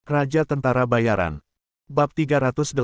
Raja Tentara Bayaran. Bab 387.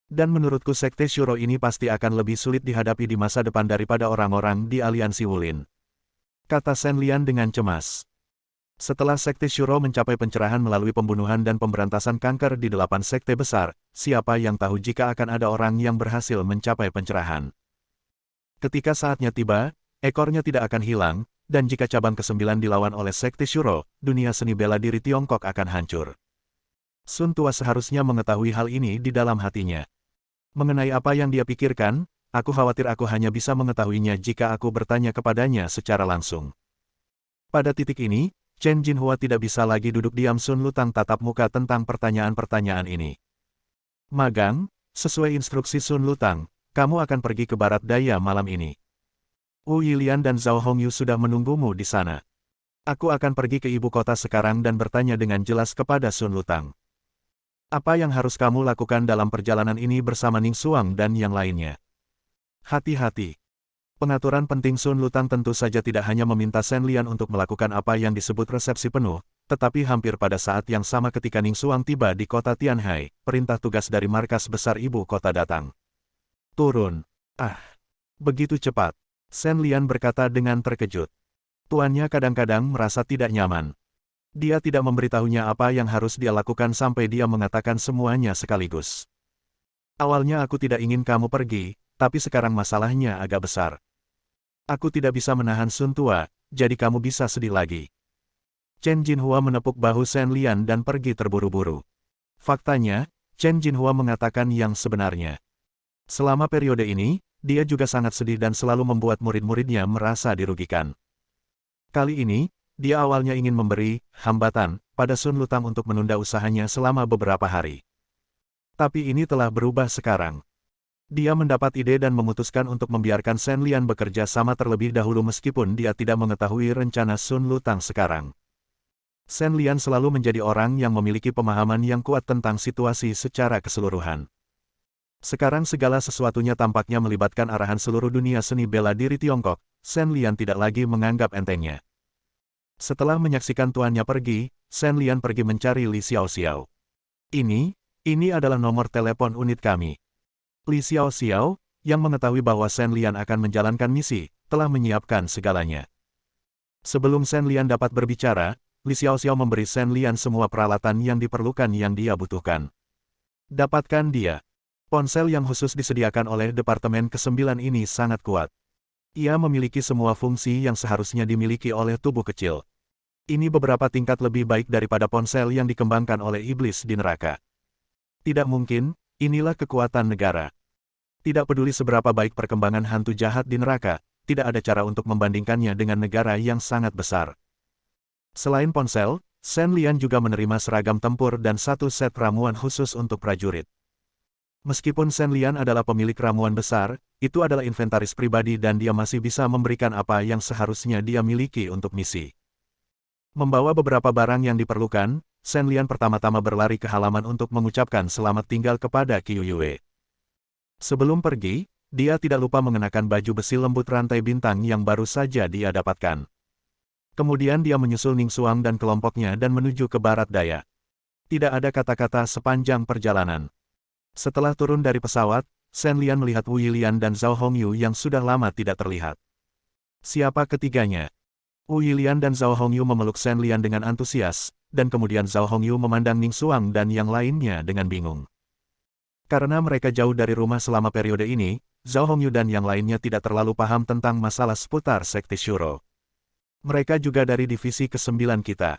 Dan menurutku Sekte Shuro ini pasti akan lebih sulit dihadapi di masa depan daripada orang-orang di Aliansi Wulin, kata Shen Lian dengan cemas. Setelah Sekte Shuro mencapai pencerahan melalui pembunuhan dan pemberantasan kanker di 8 sekte besar, siapa yang tahu jika akan ada orang yang berhasil mencapai pencerahan. Ketika saatnya tiba, ekornya tidak akan hilang, dan jika cabang ke-9 dilawan oleh Sekte Shuro, dunia seni bela diri Tiongkok akan hancur. Sun Tua seharusnya mengetahui hal ini di dalam hatinya. Mengenai apa yang dia pikirkan, aku khawatir aku hanya bisa mengetahuinya jika aku bertanya kepadanya secara langsung. Pada titik ini, Chen Jinhua tidak bisa lagi duduk diam. Sun Lutang tatap muka tentang pertanyaan-pertanyaan ini. Magang, sesuai instruksi Sun Lutang, kamu akan pergi ke barat daya malam ini. Wu Yilian dan Zhao Hongyu sudah menunggumu di sana. Aku akan pergi ke ibu kota sekarang dan bertanya dengan jelas kepada Sun Lutang. Apa yang harus kamu lakukan dalam perjalanan ini bersama Ning Xuang dan yang lainnya? Hati-hati. Pengaturan penting. Sun Lutang tentu saja tidak hanya meminta Shen Lian untuk melakukan apa yang disebut resepsi penuh, tetapi hampir pada saat yang sama ketika Ning Xuang tiba di kota Tianhai, perintah tugas dari markas besar ibu kota datang. Turun. Begitu cepat. Shen Lian berkata dengan terkejut. Tuannya kadang-kadang merasa tidak nyaman. Dia tidak memberitahunya apa yang harus dia lakukan sampai dia mengatakan semuanya sekaligus. Awalnya aku tidak ingin kamu pergi, tapi sekarang masalahnya agak besar. Aku tidak bisa menahan Sun Tua, jadi kamu bisa sedih lagi. Chen Jinhua menepuk bahu Shen Lian dan pergi terburu-buru. Faktanya, Chen Jinhua mengatakan yang sebenarnya. Selama periode ini, dia juga sangat sedih dan selalu membuat murid-muridnya merasa dirugikan. Kali ini, dia awalnya ingin memberi hambatan pada Sun Lutang untuk menunda usahanya selama beberapa hari. Tapi ini telah berubah sekarang. Dia mendapat ide dan memutuskan untuk membiarkan Shen Lian bekerja sama terlebih dahulu meskipun dia tidak mengetahui rencana Sun Lutang sekarang. Shen Lian selalu menjadi orang yang memiliki pemahaman yang kuat tentang situasi secara keseluruhan. Sekarang segala sesuatunya tampaknya melibatkan arahan seluruh dunia seni bela diri Tiongkok. Shen Lian tidak lagi menganggap entengnya. Setelah menyaksikan tuannya pergi, Shen Lian pergi mencari Li Xiaoxiao. Ini adalah nomor telepon unit kami. Li Xiaoxiao, yang mengetahui bahwa Shen Lian akan menjalankan misi, telah menyiapkan segalanya. Sebelum Shen Lian dapat berbicara, Li Xiaoxiao memberi Shen Lian semua peralatan yang diperlukan yang dia butuhkan. Dapatkan dia. Ponsel yang khusus disediakan oleh Departemen ke-9 ini sangat kuat. Ia memiliki semua fungsi yang seharusnya dimiliki oleh tubuh kecil. Ini beberapa tingkat lebih baik daripada ponsel yang dikembangkan oleh iblis di neraka. Tidak mungkin, inilah kekuatan negara. Tidak peduli seberapa baik perkembangan hantu jahat di neraka, tidak ada cara untuk membandingkannya dengan negara yang sangat besar. Selain ponsel, Shen Lian juga menerima seragam tempur dan satu set ramuan khusus untuk prajurit. Meskipun Shen Lian adalah pemilik ramuan besar, itu adalah inventaris pribadi dan dia masih bisa memberikan apa yang seharusnya dia miliki untuk misi. Membawa beberapa barang yang diperlukan, Shen Lian pertama-tama berlari ke halaman untuk mengucapkan selamat tinggal kepada Qiu Yue. Sebelum pergi, dia tidak lupa mengenakan baju besi lembut rantai bintang yang baru saja dia dapatkan. Kemudian dia menyusul Ning Xuang dan kelompoknya dan menuju ke barat daya. Tidak ada kata-kata sepanjang perjalanan. Setelah turun dari pesawat, Shen Lian melihat Wu Yilian dan Zhao Hongyu yang sudah lama tidak terlihat. Siapa ketiganya? Wu Yilian dan Zhao Hongyu memeluk Shen Lian dengan antusias, dan kemudian Zhao Hongyu memandang Ning Xuang dan yang lainnya dengan bingung. Karena mereka jauh dari rumah selama periode ini, Zhao Hongyu dan yang lainnya tidak terlalu paham tentang masalah seputar Sekte Shuro. Mereka juga dari divisi ke-9 kita.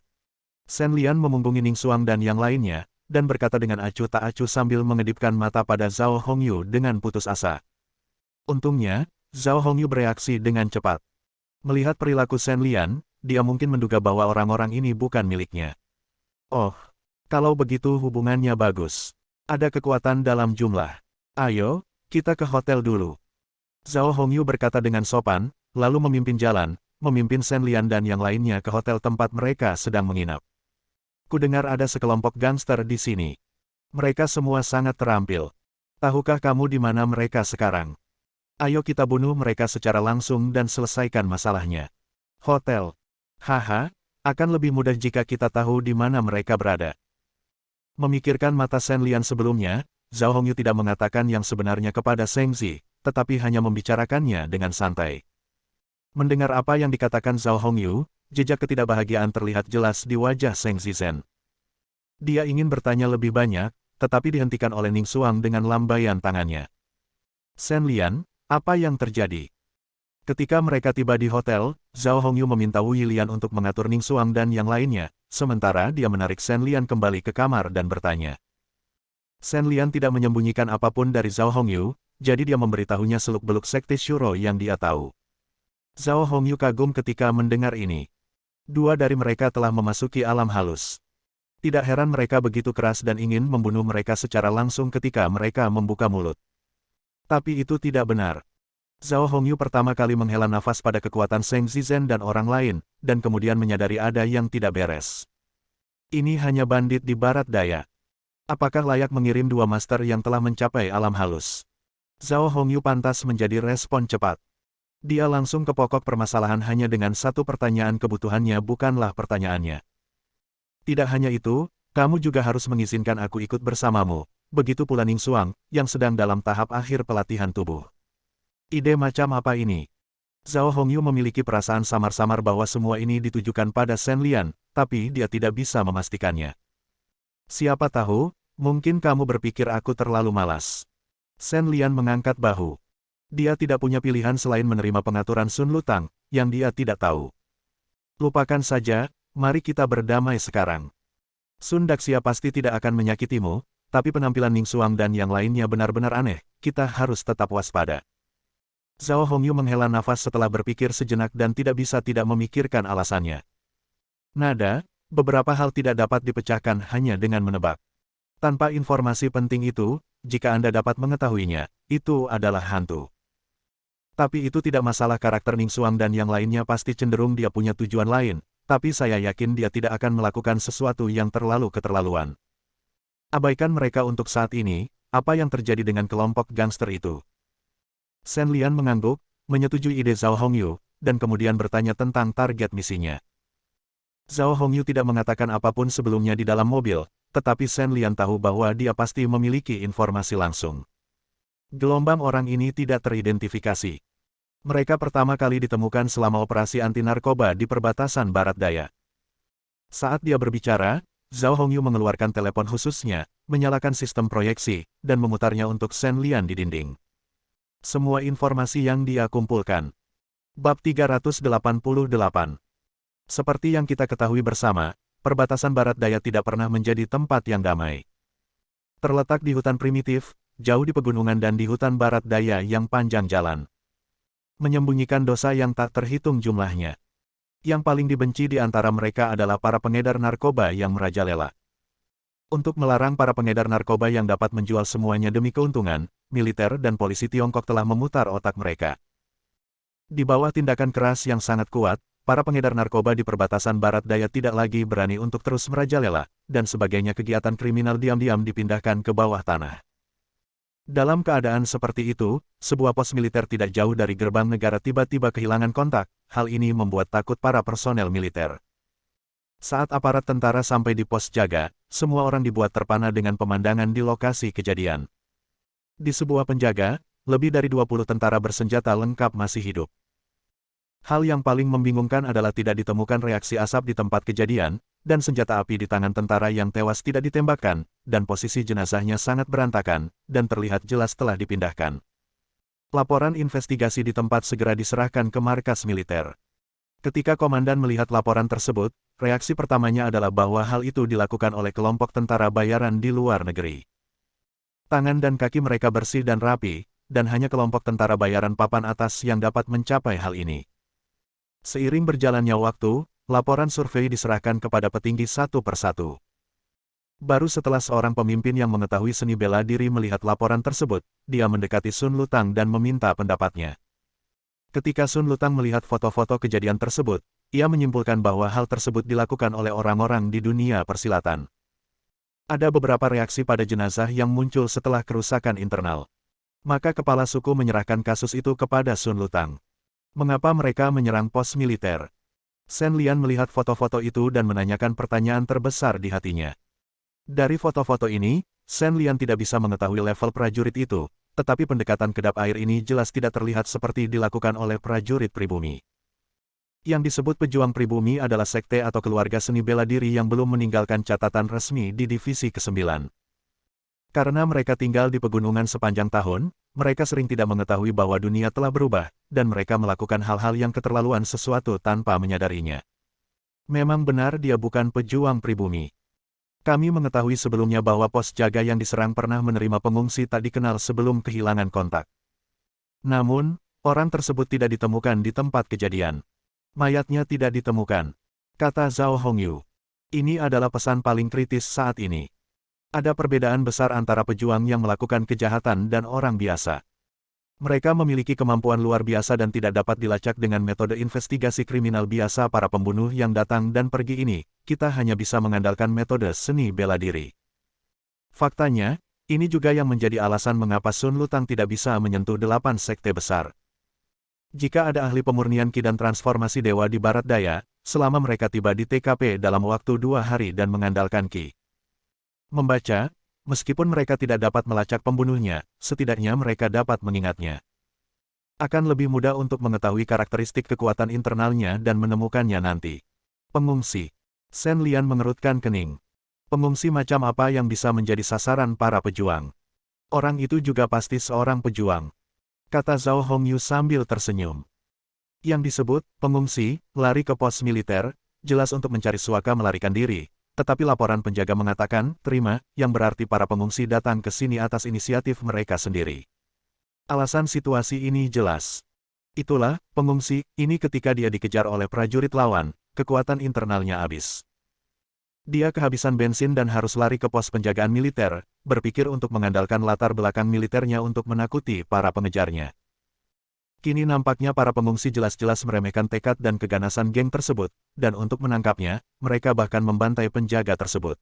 Shen Lian memunggungi Ning Xuang dan yang lainnya, dan berkata dengan acuh tak acuh sambil mengedipkan mata pada Zhao Hongyu dengan putus asa. Untungnya, Zhao Hongyu bereaksi dengan cepat. Melihat perilaku Shen Lian, dia mungkin menduga bahwa orang-orang ini bukan miliknya. Oh, kalau begitu hubungannya bagus. Ada kekuatan dalam jumlah. Ayo, kita ke hotel dulu. Zhao Hongyu berkata dengan sopan, lalu memimpin jalan, memimpin Shen Lian dan yang lainnya ke hotel tempat mereka sedang menginap. Kudengar ada sekelompok gangster di sini. Mereka semua sangat terampil. Tahukah kamu di mana mereka sekarang? Ayo kita bunuh mereka secara langsung dan selesaikan masalahnya. Hotel. Haha, Akan lebih mudah jika kita tahu di mana mereka berada. Memikirkan mata Shen Lian sebelumnya, Zhao Hongyu tidak mengatakan yang sebenarnya kepada Seng Zi, tetapi hanya membicarakannya dengan santai. Mendengar apa yang dikatakan Zhao Hongyu, jejak ketidakbahagiaan terlihat jelas di wajah Seng Zizhen. Dia ingin bertanya lebih banyak, tetapi dihentikan oleh Ning Xuang dengan lambaian tangannya. Shen Lian, apa yang terjadi? Ketika mereka tiba di hotel, Zhao Hongyu meminta Wu Yilian untuk mengatur Ning Xuang dan yang lainnya, sementara dia menarik Shen Lian kembali ke kamar dan bertanya. Shen Lian tidak menyembunyikan apapun dari Zhao Hongyu, jadi dia memberitahunya seluk-beluk sekte Shuro yang dia tahu. Zhao Hongyu kagum ketika mendengar ini. Dua dari mereka telah memasuki alam halus. Tidak heran mereka begitu keras dan ingin membunuh mereka secara langsung ketika mereka membuka mulut. Tapi itu tidak benar. Zhao Hongyu pertama kali menghela nafas pada kekuatan Seng Zizhen dan orang lain, dan kemudian menyadari ada yang tidak beres. Ini hanya bandit di barat daya. Apakah layak mengirim dua master yang telah mencapai alam halus? Zhao Hongyu pantas menjadi respon cepat. Dia langsung ke pokok permasalahan hanya dengan satu pertanyaan kebutuhannya bukanlah pertanyaannya. Tidak hanya itu, kamu juga harus mengizinkan aku ikut bersamamu, begitu pula Ning Xuang, yang sedang dalam tahap akhir pelatihan tubuh. Ide macam apa ini? Zhao Hongyu memiliki perasaan samar-samar bahwa semua ini ditujukan pada Shen Lian, tapi dia tidak bisa memastikannya. Siapa tahu, mungkin kamu berpikir aku terlalu malas. Shen Lian mengangkat bahu. Dia tidak punya pilihan selain menerima pengaturan Sun Lutang, yang dia tidak tahu. Lupakan saja, mari kita berdamai sekarang. Sun Daxia pasti tidak akan menyakitimu, tapi penampilan Ning Xuang dan yang lainnya benar-benar aneh, kita harus tetap waspada. Zhao Hongyu menghela nafas setelah berpikir sejenak dan tidak bisa tidak memikirkan alasannya. Nada, beberapa hal tidak dapat dipecahkan hanya dengan menebak. Tanpa informasi penting itu, jika Anda dapat mengetahuinya, itu adalah hantu. Tapi itu tidak masalah karakter Ning Xuang dan yang lainnya pasti cenderung dia punya tujuan lain, tapi saya yakin dia tidak akan melakukan sesuatu yang terlalu keterlaluan. Abaikan mereka untuk saat ini, apa yang terjadi dengan kelompok gangster itu? Shen Lian mengangguk, menyetujui ide Zhao Hongyu, dan kemudian bertanya tentang target misinya. Zhao Hongyu tidak mengatakan apapun sebelumnya di dalam mobil, tetapi Shen Lian tahu bahwa dia pasti memiliki informasi langsung. Gelombang orang ini tidak teridentifikasi. Mereka pertama kali ditemukan selama operasi anti-narkoba di perbatasan barat daya. Saat dia berbicara, Zhao Hongyu mengeluarkan telepon khususnya, menyalakan sistem proyeksi, dan memutarnya untuk Shen Lian di dinding. Semua informasi yang dia kumpulkan. Bab 388. Seperti yang kita ketahui bersama, perbatasan barat daya tidak pernah menjadi tempat yang damai. Terletak di hutan primitif, jauh di pegunungan dan di hutan barat daya yang panjang jalan. Menyembunyikan dosa yang tak terhitung jumlahnya. Yang paling dibenci di antara mereka adalah para pengedar narkoba yang merajalela. Untuk melarang para pengedar narkoba yang dapat menjual semuanya demi keuntungan, militer dan polisi Tiongkok telah memutar otak mereka. Di bawah tindakan keras yang sangat kuat, para pengedar narkoba di perbatasan barat daya tidak lagi berani untuk terus merajalela, dan sebagainya kegiatan kriminal diam-diam dipindahkan ke bawah tanah. Dalam keadaan seperti itu, sebuah pos militer tidak jauh dari gerbang negara tiba-tiba kehilangan kontak, hal ini membuat takut para personel militer. Saat aparat tentara sampai di pos jaga, semua orang dibuat terpana dengan pemandangan di lokasi kejadian. Di sebuah penjaga, lebih dari 20 tentara bersenjata lengkap masih hidup. Hal yang paling membingungkan adalah tidak ditemukan reaksi asap di tempat kejadian, dan senjata api di tangan tentara yang tewas tidak ditembakkan, dan posisi jenazahnya sangat berantakan, dan terlihat jelas telah dipindahkan. Laporan investigasi di tempat segera diserahkan ke markas militer. Ketika komandan melihat laporan tersebut, reaksi pertamanya adalah bahwa hal itu dilakukan oleh kelompok tentara bayaran di luar negeri. Tangan dan kaki mereka bersih dan rapi, dan hanya kelompok tentara bayaran papan atas yang dapat mencapai hal ini. Seiring berjalannya waktu, laporan survei diserahkan kepada petinggi satu persatu. Baru setelah seorang pemimpin yang mengetahui seni bela diri melihat laporan tersebut, dia mendekati Sun Lutang dan meminta pendapatnya. Ketika Sun Lutang melihat foto-foto kejadian tersebut, ia menyimpulkan bahwa hal tersebut dilakukan oleh orang-orang di dunia persilatan. Ada beberapa reaksi pada jenazah yang muncul setelah kerusakan internal. Maka kepala suku menyerahkan kasus itu kepada Sun Lutang. Mengapa mereka menyerang pos militer? Shen Lian melihat foto-foto itu dan menanyakan pertanyaan terbesar di hatinya. Dari foto-foto ini, Shen Lian tidak bisa mengetahui level prajurit itu, tetapi pendekatan kedap air ini jelas tidak terlihat seperti dilakukan oleh prajurit pribumi. Yang disebut pejuang pribumi adalah sekte atau keluarga seni bela diri yang belum meninggalkan catatan resmi di divisi ke-9. Karena mereka tinggal di pegunungan sepanjang tahun, mereka sering tidak mengetahui bahwa dunia telah berubah, dan mereka melakukan hal-hal yang keterlaluan sesuatu tanpa menyadarinya. Memang benar dia bukan pejuang pribumi. Kami mengetahui sebelumnya bahwa pos jaga yang diserang pernah menerima pengungsi tak dikenal sebelum kehilangan kontak. Namun, orang tersebut tidak ditemukan di tempat kejadian. Mayatnya tidak ditemukan, kata Zhao Hongyu. Ini adalah pesan paling kritis saat ini. Ada perbedaan besar antara pejuang yang melakukan kejahatan dan orang biasa. Mereka memiliki kemampuan luar biasa dan tidak dapat dilacak dengan metode investigasi kriminal biasa para pembunuh yang datang dan pergi ini. Kita hanya bisa mengandalkan metode seni bela diri. Faktanya, ini juga yang menjadi alasan mengapa Sun Lutang tidak bisa menyentuh 8 sekte besar. Jika ada ahli pemurnian Qi dan transformasi dewa di barat daya, selama mereka tiba di TKP dalam waktu 2 hari dan mengandalkan Qi membaca, meskipun mereka tidak dapat melacak pembunuhnya, setidaknya mereka dapat mengingatnya. Akan lebih mudah untuk mengetahui karakteristik kekuatan internalnya dan menemukannya nanti. Pengungsi. Shen Lian mengerutkan kening. Pengungsi macam apa yang bisa menjadi sasaran para pejuang? Orang itu juga pasti seorang pejuang, kata Zhao Hongyu sambil tersenyum. Yang disebut pengungsi, lari ke pos militer, jelas untuk mencari suaka melarikan diri. Tetapi laporan penjaga mengatakan, terima, yang berarti para pengungsi datang ke sini atas inisiatif mereka sendiri. Alasan situasi ini jelas. Itulah, pengungsi, ini ketika dia dikejar oleh prajurit lawan, kekuatan internalnya habis. Dia kehabisan bensin dan harus lari ke pos penjagaan militer, berpikir untuk mengandalkan latar belakang militernya untuk menakuti para pengejarnya. Kini nampaknya para pengungsi jelas-jelas meremehkan tekad dan keganasan geng tersebut, dan untuk menangkapnya, mereka bahkan membantai penjaga tersebut.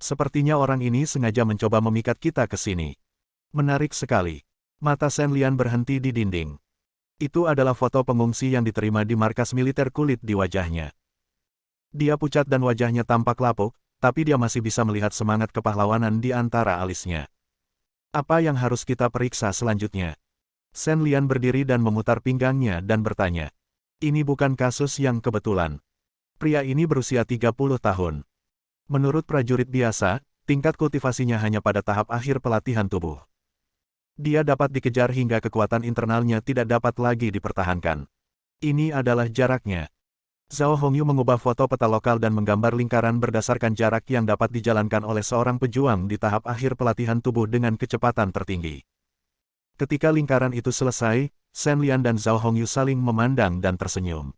Sepertinya orang ini sengaja mencoba memikat kita ke sini. Menarik sekali. Mata Shen Lian berhenti di dinding. Itu adalah foto pengungsi yang diterima di markas militer kulit di wajahnya. Dia pucat dan wajahnya tampak lapuk, tapi dia masih bisa melihat semangat kepahlawanan di antara alisnya. Apa yang harus kita periksa selanjutnya? Shen Lian berdiri dan memutar pinggangnya dan bertanya. Ini bukan kasus yang kebetulan. Pria ini berusia 30 tahun. Menurut prajurit biasa, tingkat kultivasinya hanya pada tahap akhir pelatihan tubuh. Dia dapat dikejar hingga kekuatan internalnya tidak dapat lagi dipertahankan. Ini adalah jaraknya. Zhao Hongyu mengubah foto peta lokal dan menggambar lingkaran berdasarkan jarak yang dapat dijalankan oleh seorang pejuang di tahap akhir pelatihan tubuh dengan kecepatan tertinggi. Ketika lingkaran itu selesai, Shen Lian dan Zhao Hongyu saling memandang dan tersenyum.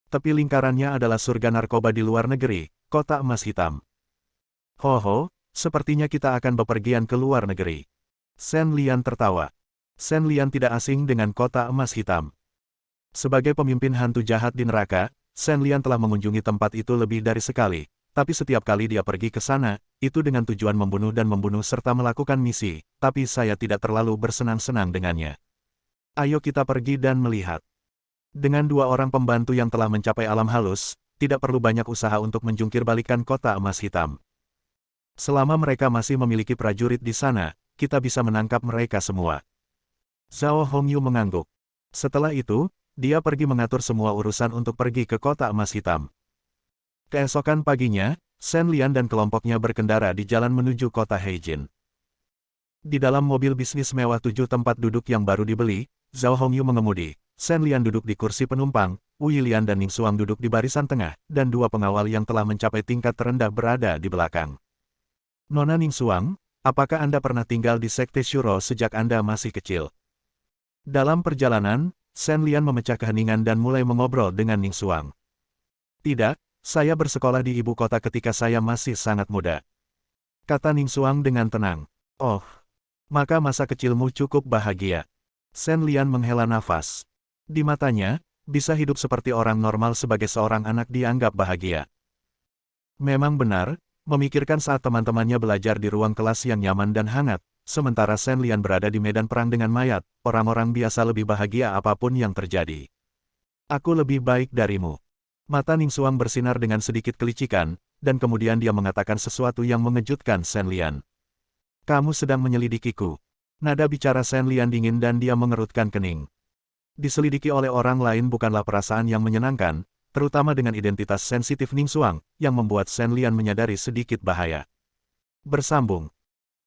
Tepi lingkarannya adalah surga narkoba di luar negeri, kota emas hitam. Ho, sepertinya kita akan bepergian ke luar negeri. Shen Lian tertawa. Shen Lian tidak asing dengan kota emas hitam. Sebagai pemimpin hantu jahat di neraka, Shen Lian telah mengunjungi tempat itu lebih dari sekali. Tapi setiap kali dia pergi ke sana, itu dengan tujuan membunuh dan membunuh serta melakukan misi, tapi saya tidak terlalu bersenang-senang dengannya. Ayo kita pergi dan melihat. Dengan 2 orang pembantu yang telah mencapai alam halus, tidak perlu banyak usaha untuk menjungkir balikan kota emas hitam. Selama mereka masih memiliki prajurit di sana, kita bisa menangkap mereka semua. Zhao Hongyu mengangguk. Setelah itu, dia pergi mengatur semua urusan untuk pergi ke kota emas hitam. Keesokan paginya, Shen Lian dan kelompoknya berkendara di jalan menuju kota Heijin. Di dalam mobil bisnis mewah 7 tempat duduk yang baru dibeli, Zhao Hongyu mengemudi, Shen Lian duduk di kursi penumpang, Wu Yilian dan Ning Xuang duduk di barisan tengah, dan 2 pengawal yang telah mencapai tingkat terendah berada di belakang. Nona Ning Xuang, apakah Anda pernah tinggal di Sekte Shuro sejak Anda masih kecil? Dalam perjalanan, Shen Lian memecah keheningan dan mulai mengobrol dengan Ning Xuang. Tidak. Saya bersekolah di ibu kota ketika saya masih sangat muda, kata Ning Xuang dengan tenang. Oh, maka masa kecilmu cukup bahagia. Shen Lian menghela nafas. Di matanya, bisa hidup seperti orang normal sebagai seorang anak dianggap bahagia. Memang benar, memikirkan saat teman-temannya belajar di ruang kelas yang nyaman dan hangat, sementara Shen Lian berada di medan perang dengan mayat, orang-orang biasa lebih bahagia apapun yang terjadi. Aku lebih baik darimu. Mata Ning Xuang bersinar dengan sedikit kelicikan, dan kemudian dia mengatakan sesuatu yang mengejutkan Shen Lian. Kamu sedang menyelidikiku. Nada bicara Shen Lian dingin dan dia mengerutkan kening. Diselidiki oleh orang lain bukanlah perasaan yang menyenangkan, terutama dengan identitas sensitif Ning Xuang, yang membuat Shen Lian menyadari sedikit bahaya. Bersambung.